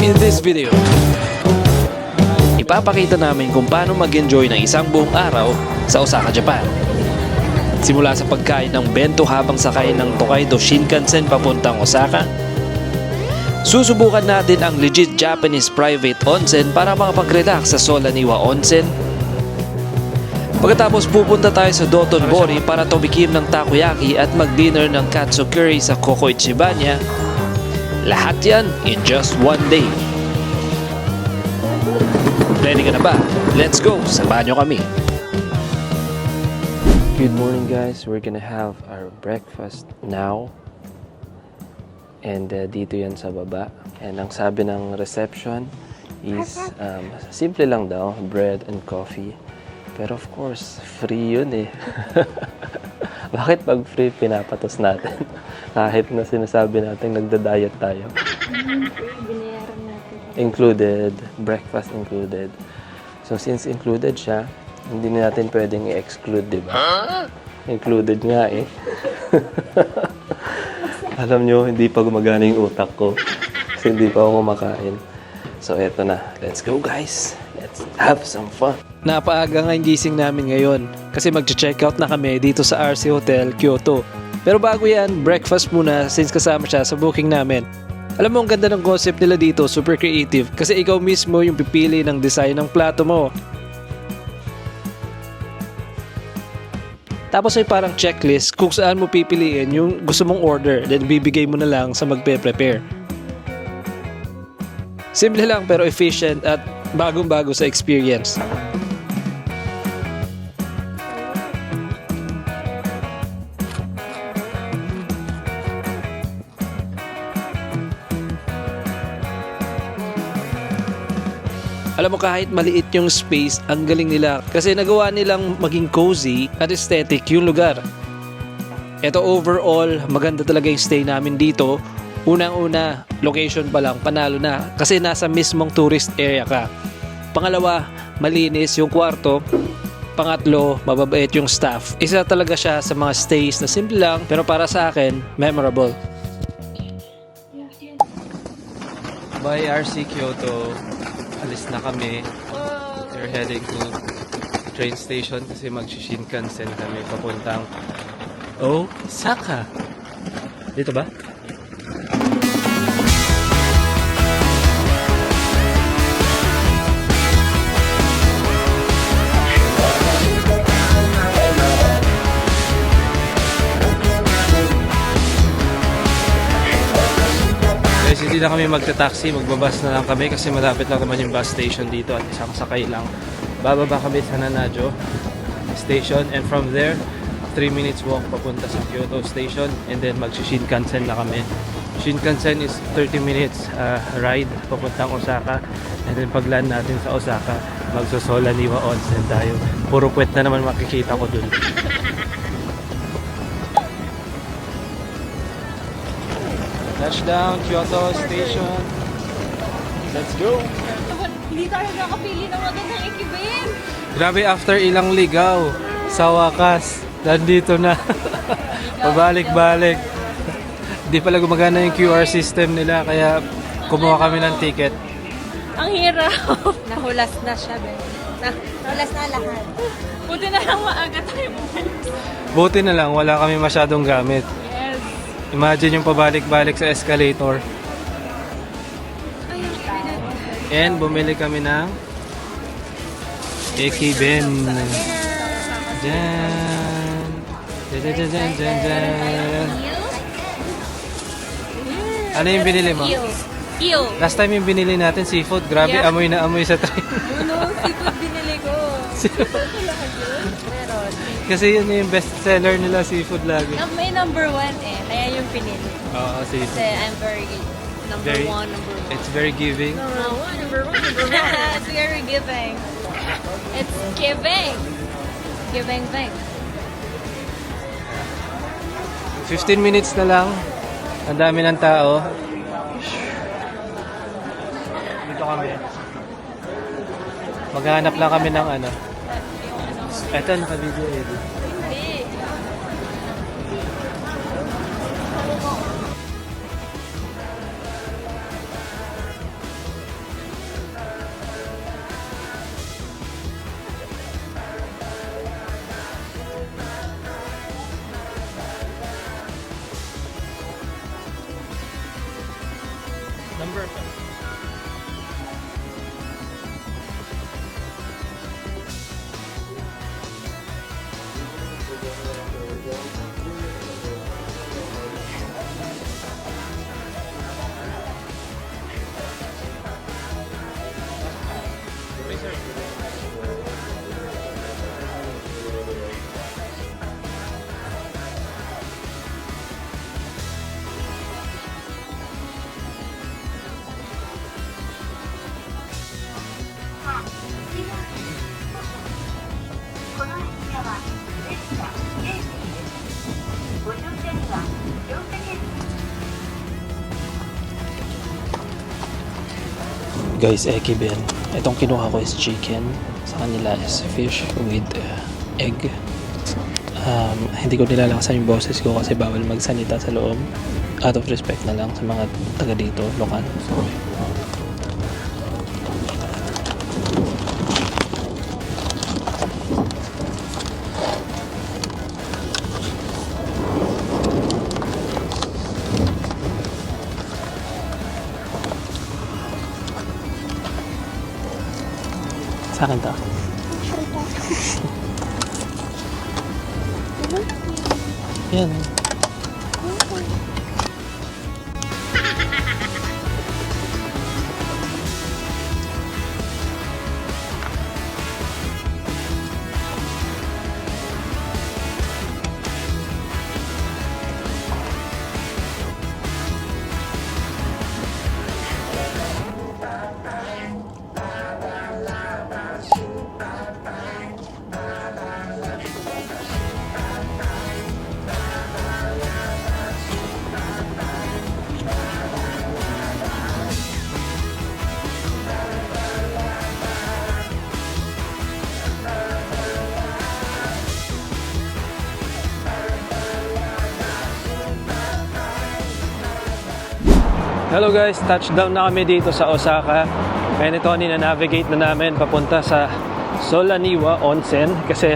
In this video, ipapakita namin kung paano mag-enjoy ng isang buong araw sa Osaka, Japan. Simula sa pagkain ng bento habang sakay ng Tokaido Shinkansen papuntang Osaka. Susubukan natin ang legit Japanese private onsen para makapag-relax sa Solaniwa Onsen. Pagkatapos pupunta tayo sa Dotonbori para tumikim ng takoyaki at mag-dinner ng katsu curry sa Koko Ichibanya. Lahat yan in just one day. Ready ka na ba? Let's go! Samahan nyo kami! Good morning guys, we're gonna have our breakfast now. And dito yan sa baba. And ang sabi ng reception is simple lang daw, bread and coffee. Pero of course, free yun eh. Bakit pag free pinapatos natin? Kahit na sinasabi natin nagda-diet tayo. Binayaran natin. Included, breakfast included. So since included siya, hindi na natin pwedeng i-exclude, di ba? Included nga eh. Alam nyo, hindi pa gumagana yung utak ko. Kasi hindi pa ako kumakain. So eto na, let's go guys. Let's have some fun. Napaaga nga yung gising namin ngayon kasi mag-check out na kami dito sa RC Hotel, Kyoto. Pero bago yan, breakfast muna since kasama siya sa booking namin. Alam mo, ang ganda ng concept nila dito, super creative kasi ikaw mismo yung pipili ng design ng plato mo. Tapos ay parang checklist kung saan mo pipiliin yung gusto mong order, then bibigay mo na lang sa magpe-prepare. Simple lang pero efficient at bagong-bago sa experience. Alam mo, kahit maliit yung space, ang galing nila kasi nagawa nilang maging cozy at aesthetic yung lugar. Ito overall, maganda talaga yung stay namin dito. Unang-una, location pa lang, panalo na kasi nasa mismong tourist area ka. Pangalawa, malinis yung kwarto. Pangatlo, mababait yung staff. Isa talaga siya sa mga stays na simple lang pero para sa akin, memorable. Bye RC Kyoto. Alis na kami. We're heading to train station kasi mag-Shinkansen kami papuntang Osaka. Dito ba? Guys, hindi na kami magta-taxi, magbabas na lang kami kasi malapit lang naman yung bus station dito at isang sakay lang. Bababa kami sa Nanajo station and from there 3 minutes walk papunta sa Kyoto station and then mag-Shinkansen na kami. Shinkansen is 30 minutes ride papuntang Osaka and then pag-land natin sa Osaka magso-Solaniwa Onsen tayo. Puro puwet na naman makikita ko dun. Touchdown, Kyoto Station. Let's go! Hindi tayo nakapili ng magandang ikibin. Grabe, after ilang ligaw, sa wakas, nandito na. Pabalik-balik. Hindi pala gumagana yung QR system nila, kaya kumuha kami ng ticket. Ang hirap. Nahulas na siya, Ben. Nahulas na lahat. Buti na lang maaga tayo. Buti na lang, wala kami masyadong gamit. Yes. Imagine yung pabalik-balik sa escalator. And bumili kami ng Ekiben. Jan. Jan. Ano yung binili mo? Eel. Last time yung binili natin seafood, grabe, Yeah. amoy na amoy sa train. Ano, seafood binili ko. Meron. Kasi yun yung best seller nila, seafood lagi. May number 1 eh, kaya yung pinili. Oo, Kasi seafood. I'm very number Very- 1, number 1. It's very giving. Number one. It's very giving. It's giving. Giving thing. 15 minutes na lang. Ang dami ng tao. Dito kami. Maghanap lang kami ng ano. Eto, naka-video eh. Guys, Ekiben. Itong kinuha ko is chicken. Sa kanila is fish with egg. Hindi ko nilalakasan yung boses ko kasi bawal magsalita sa loob. Out of respect na lang sa mga taga dito, lokal. Sa akin to. Yan. Hello guys, touchdown na kami dito sa Osaka. Ngayon ito, nina-navigate na namin papunta sa Solaniwa Onsen kasi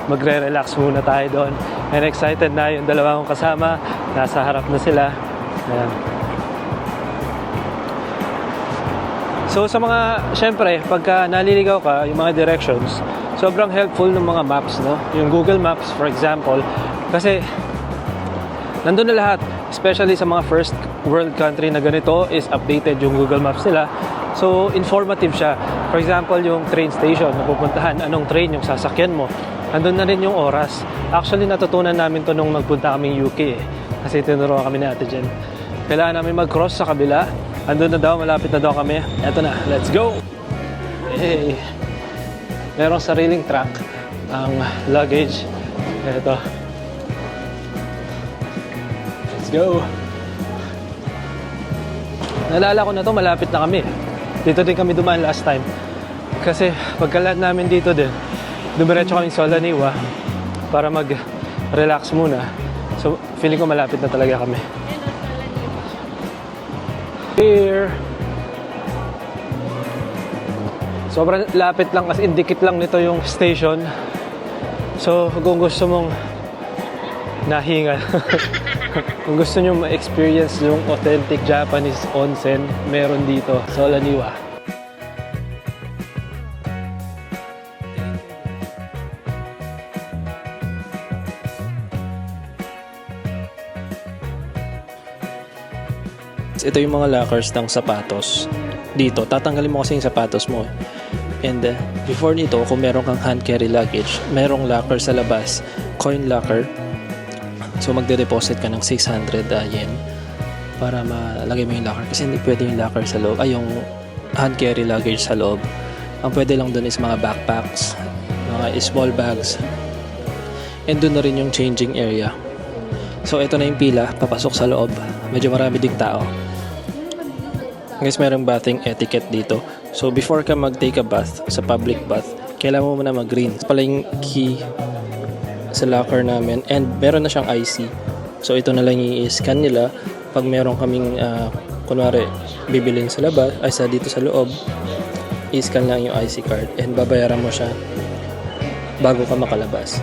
magre-relax muna tayo doon. And excited na yung dalawa kong kasama. Nasa harap na sila. Ayan. So sa mga, syempre, pagka naliligaw ka, yung mga directions, sobrang helpful ng mga maps, no? Yung Google Maps, for example, kasi nandun na lahat. Especially sa mga first world country na ganito is updated yung Google Maps nila. So, informative siya. For example, yung train station na pupuntahan, anong train yung sasakyan mo. Andun na rin yung oras. Actually, natutunan namin to nung nagpunta kaming UK eh. Kasi tinuruan kami ni Ate Jen. Kailangan namin mag-cross sa kabila. Andun na daw, malapit na daw kami. Eto na, let's go! Hey! Merong sariling truck ang luggage. Eto. Go! Naalala ko na to, malapit na kami. Dito din kami dumaan last time. Kasi pagkalaan namin dito din, dumiretso kami sa Solaniwa para mag-relax muna. So, feeling ko malapit na talaga kami. Here! Sobrang lapit lang kasi indikit lang nito yung station. So, kung gusto mong nahingal kung gusto nyo ma-experience yung authentic Japanese onsen, meron dito, Solaniwa. Ito yung mga lockers ng sapatos. Dito, tatanggalin mo kasi yung sapatos mo. And before nito, kung meron kang hand carry luggage, merong locker sa labas, coin locker. So magde-deposit ka ng 600 yen para malagay mo yung locker. Kasi hindi pwede yung locker sa loob, ay yung hand carry luggage sa loob. Ang pwede lang dun is mga backpacks, mga small bags. And dun na rin yung changing area. So ito na yung pila, papasok sa loob. Medyo marami ding tao. Guys, merong bathing etiquette dito. So before ka mag-take a bath sa public bath, kailangan mo muna mag-green. Pala yung key sa locker namin, and meron na siyang IC. So ito na lang i-scan nila pag meron kaming kunwari bibilin sa labas ay sa dito sa loob, i-scan lang yung IC card and babayaran mo siya bago ka makalabas.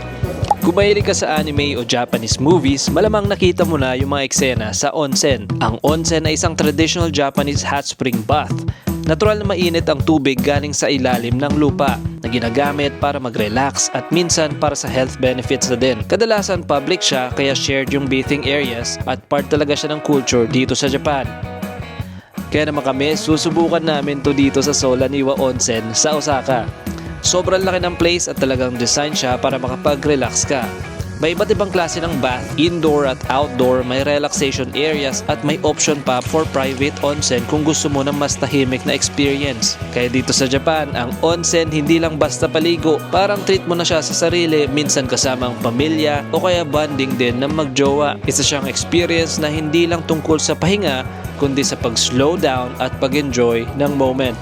Kung mahilig ka sa anime o Japanese movies, malamang nakita mo na yung mga eksena sa onsen. Ang onsen ay isang traditional Japanese hot spring bath. Natural na mainit ang tubig galing sa ilalim ng lupa na ginagamit para mag-relax at minsan para sa health benefits na din. Kadalasan public siya kaya shared yung bathing areas at part talaga siya ng culture dito sa Japan. Kaya naman kami, susubukan namin to dito sa Solaniwa Onsen sa Osaka. Sobrang laki ng place at talagang design siya para makapag-relax ka. May iba't ibang klase ng bath, indoor at outdoor, may relaxation areas at may option pa for private onsen kung gusto mo ng mas tahimik na experience. Kaya dito sa Japan, ang onsen hindi lang basta paligo, parang treat mo na siya sa sarili, minsan kasamang pamilya o kaya bonding din ng magjowa. Isa siyang experience na hindi lang tungkol sa pahinga, kundi sa pag-slow down at pag-enjoy ng moment.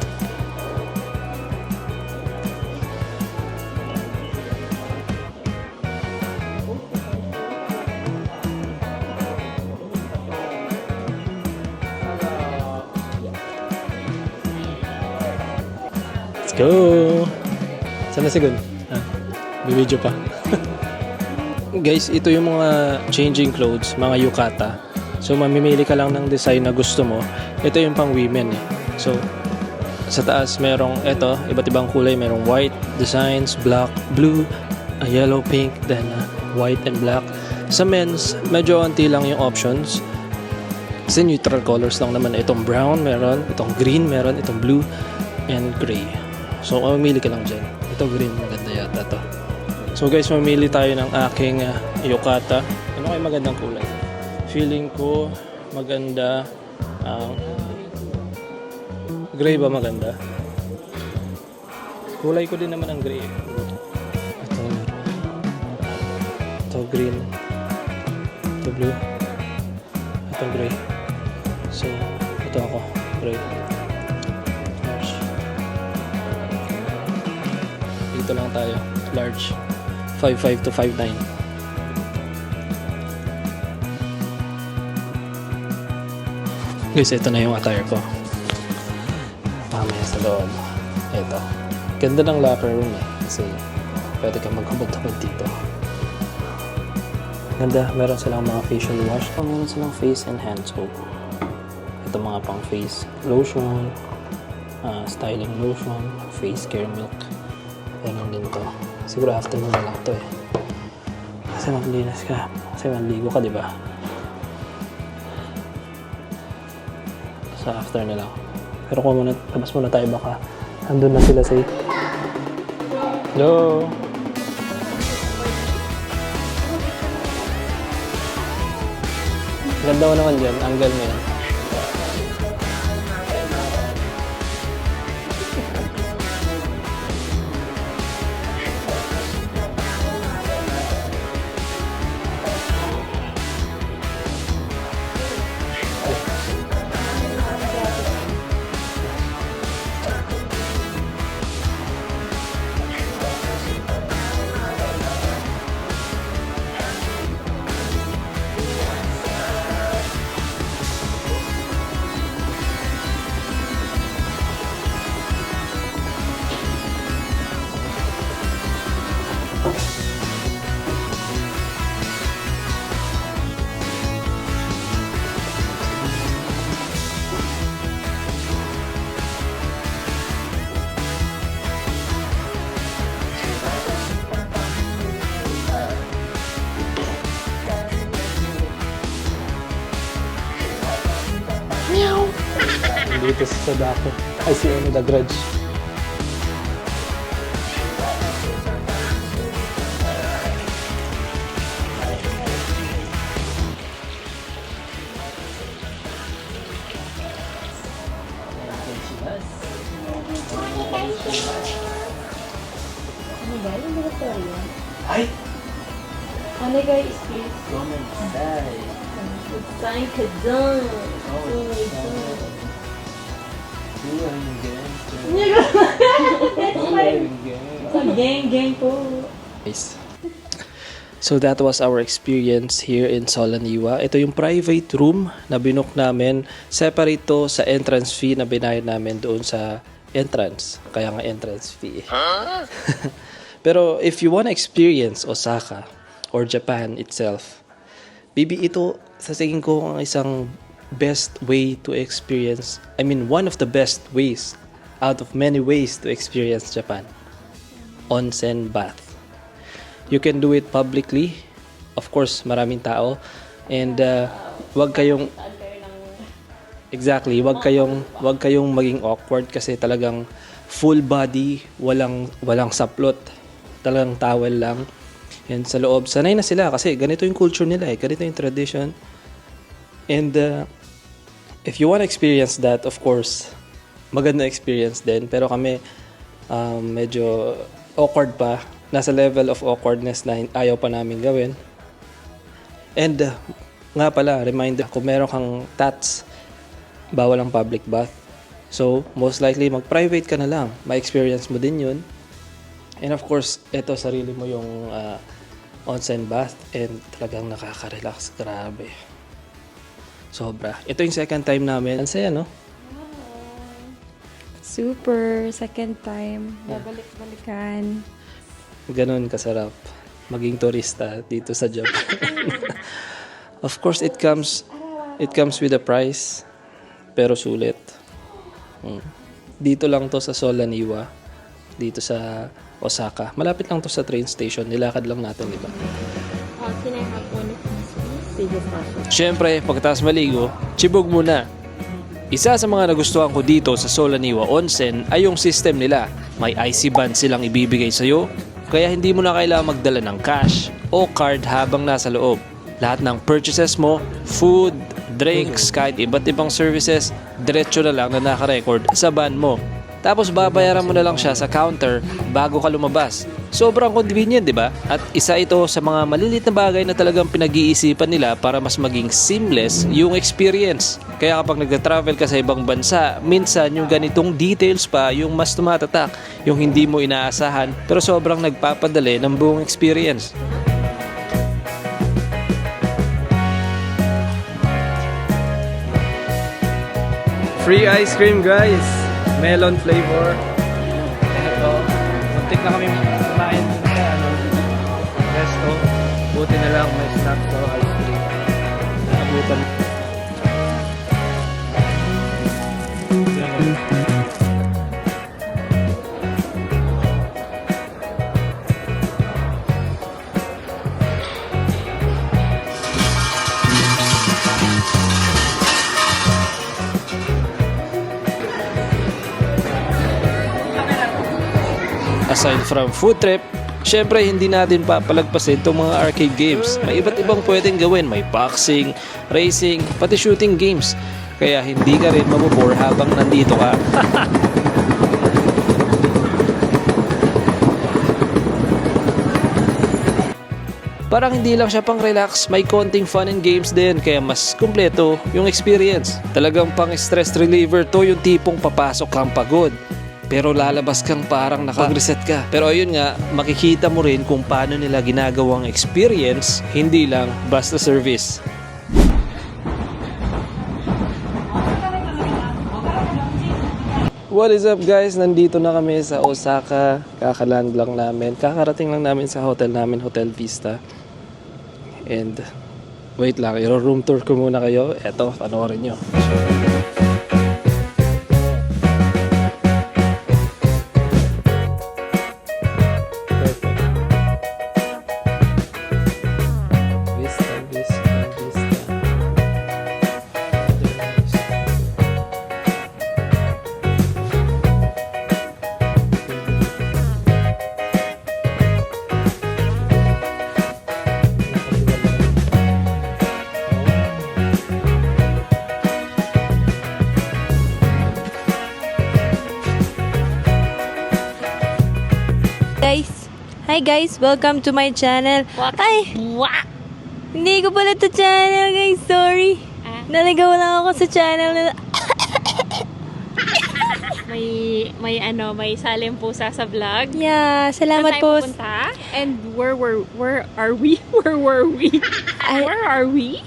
Let's go! Sana si Gun? Bibidyo pa. Guys, ito yung mga changing clothes, mga yukata. So, mamimili ka lang ng design na gusto mo. Ito yung pang women eh. So, sa taas merong ito, iba't ibang kulay. Merong white designs, black, blue, yellow, pink, then white and black. Sa men's, medyo onti lang yung options. Kasi neutral colors lang naman. Itong brown meron, itong green meron, itong blue, and gray. So, mamili ka lang dyan. Ito green, maganda yata to. So guys, mamili tayo ng aking yukata. Ano kayo magandang kulay? Feeling ko maganda ang gray ba maganda? Kulay ko din naman ang gray. Ito green. Ito blue. Ito gray. So, ito ako. Gray. Dito lang tayo, large, 5'5" to 5'9". Guys, ito na yung attire ko. Mamaya sa loob. Ito. Ganda ng locker room eh. Kasi pwede kang maghubad-hubad dito. Ganda. Meron silang mga facial wash. Meron silang face and hand soap. Ito mga pang face lotion, styling lotion, face care milk. Ganun din to. Siguro afternoon na lang to eh. Kasi maglinis ka. Kasi maligo ka, di ba? Sa after na lang. Pero kung muna, labas muna tayo baka andun na sila sa hello? Ganda mo naman dyan. Angle mo yan. Dito sa Sadako. Ay, si The Grudge. Ay! Ano guys, please? Sign ka dun. Gang po. So that was our experience here in Solaniwa. Ito yung private room na binook namin. Separate to sa entrance fee na binayad namin doon sa entrance. Kaya nga entrance fee. Pero if you wanna experience Osaka, or Japan itself. Maybe ito sa tingin ko ang isang best way to experience, one of the best ways out of many ways to experience Japan. Onsen bath. You can do it publicly. Of course, maraming tao. And wag kayong maging awkward kasi talagang full body, walang saplot. Talagang towel lang. And sa loob, sanay na sila kasi ganito yung culture nila ganito yung tradition. And if you want to experience that, of course, maganda experience din. Pero kami, medyo awkward pa. Nasa level of awkwardness na ayaw pa namin gawin. And nga pala, reminder, kung meron kang tats, bawal ang public bath. So, most likely, mag-private ka na lang. Ma-experience mo din yun. And of course, ito, sarili mo yung onsen bath. And talagang nakaka-relax. Grabe. Sobra. Ito yung second time namin. Ang saya, no? Super. Second time. Babalik-balikan. Ganon kasarap maging turista dito sa Japan. Of course, it comes with a price. Pero sulit. Dito lang to sa Solaniwa. Dito sa Osaka. Malapit lang to sa train station. Nilakad lang natin, di ba? Can I have one of these, please? Siyempre, pagkatapos maligo, chibog muna. Isa sa mga nagustuhan ko dito sa Solaniwa Onsen ay yung system nila. May IC band silang ibibigay sa'yo, kaya hindi mo na kailangan magdala ng cash o card habang nasa loob. Lahat ng purchases mo, food, drinks, kahit iba't ibang services, diretso na lang na naka-record sa band mo. Tapos babayaran mo na lang siya sa counter bago ka lumabas. Sobrang convenient, di ba? At isa ito sa mga maliliit na bagay na talagang pinag-iisipan nila para mas maging seamless yung experience. Kaya kapag nagta-travel ka sa ibang bansa, minsan yung ganitong details pa yung mas tumatatak, yung hindi mo inaasahan pero sobrang nagpapadali ng buong experience. Free ice cream, guys! Melon flavor. Ito, muntik na kami kumain sa resto. Buti na lang may snacks o ice cream. Nakabutan. Aside from food trip, syempre hindi natin papalagpasin itong mga arcade games. May iba't ibang pwedeng gawin. May boxing, racing, pati shooting games. Kaya hindi ka rin mabubore habang nandito ka. Parang hindi lang siya pang relax, may konting fun and games din, kaya mas kumpleto yung experience. Talagang pang stress reliever to, yung tipong papasok kang pagod, pero lalabas kang parang nakag-reset ka. Pero ayun nga, makikita mo rin kung paano nila ginagawang experience, hindi lang basta service. What is up, guys? Nandito na kami sa Osaka. Kakaland lang namin. Kakarating lang namin sa hotel namin, Hotel Vista. And wait lang, i-room tour ko muna kayo. Eto, panoorin nyo. Hi guys, welcome to my channel. Ay! Hindi ko pala to channel guys, sorry. Naligaw lang ako sa channel na... may salim pusa sa vlog. Yeah, salamat po. Pupunta? And where are we? Where were we? Where are we?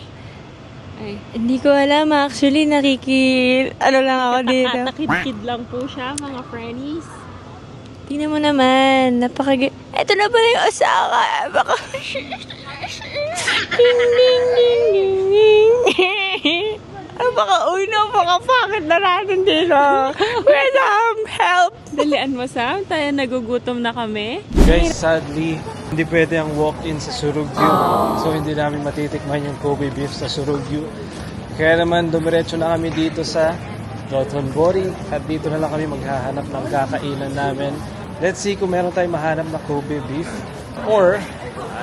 Ay, Hindi ko alam actually, ano lang ako dito. nakikid lang po siya, mga friendies. Where are we? Where were we? Ay, hindi ko alam actually, nakiki... Ano lang ako dito. Ay, Nakikid lang po siya, mga friendies. Where are we? Where were we? Ay, hindi ko alam actually, nakiki... Ano lang ako dito. Ano lang ako dito. Tingnan mo naman, Ito na pala yung Osaka. Baka... ding, ding, ding, ding, ding. Napaka-pangit na natin dito. Sam, help! Dalian mo, Sam. Tayo nagugutom na kami. Guys, sadly, hindi pwede ang walk-in sa Surugyu. So, hindi namin matitikman yung Kobe beef sa Surugyu. Kaya naman, dumiretso na kami dito sa Dotonbori. At dito na lang kami maghahanap ng kakainan namin. Let's see kung meron tayong mahanap na Kobe beef. Or,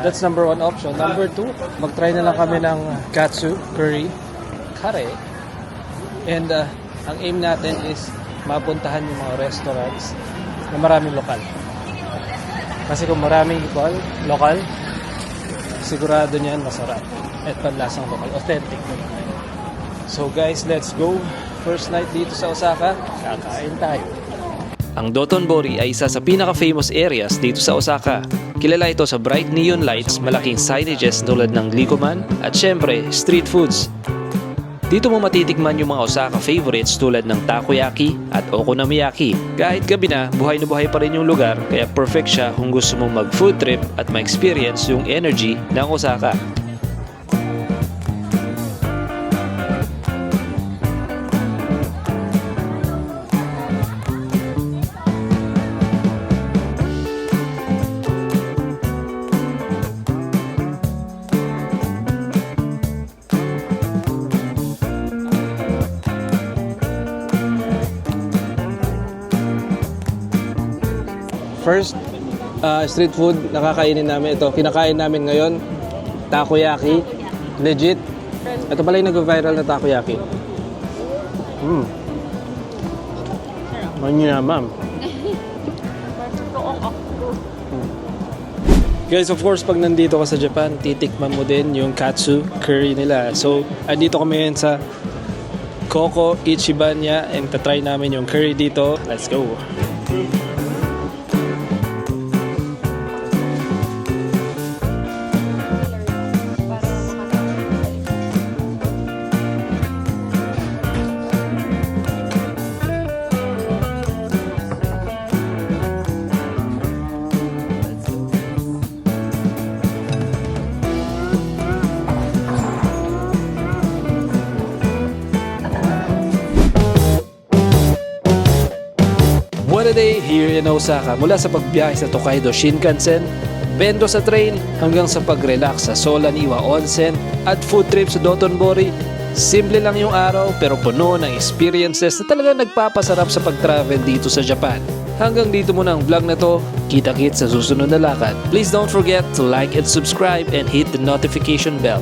that's number 1 option. Number 2, mag-try na lang kami ng katsu curry. Kare. And ang aim natin is mapuntahan yung mga restaurants na maraming lokal. Kasi kung maraming lokal, sigurado niyan masarap. At panlasang lokal, authentic. So guys, let's go. First night dito sa Osaka, kakain tayo. Ang Dotonbori ay isa sa pinaka-famous areas dito sa Osaka. Kilala ito sa bright neon lights, malaking signages tulad ng Likoman, at syempre, street foods. Dito mo matitikman yung mga Osaka favorites tulad ng takoyaki at okonomiyaki. Kahit gabi na buhay pa rin yung lugar, kaya perfect siya kung gusto mong mag-food trip at ma-experience yung energy ng Osaka. First, street food, nakakainin namin ito. Kinakain namin ngayon, takoyaki. Legit. Ito pala yung nag-viral na takoyaki. Manya, ma'am. Guys, of course, pag nandito ka sa Japan, titikman mo din yung katsu curry nila. So, andito kami ngayon sa Koko Ichibanya and tatry namin yung curry dito. Let's go! What a day here in Osaka mula sa pagbiyahe sa Tokaido Shinkansen, bendo sa train hanggang sa pag-relax sa Solaniwa Onsen at food trip sa Dotonbori. Simple lang yung araw pero puno ng experiences na talagang nagpapasarap sa pag-travel dito sa Japan. Hanggang dito muna ang vlog na to. Kita-kits sa susunod na lakad. Please don't forget to like and subscribe and hit the notification bell.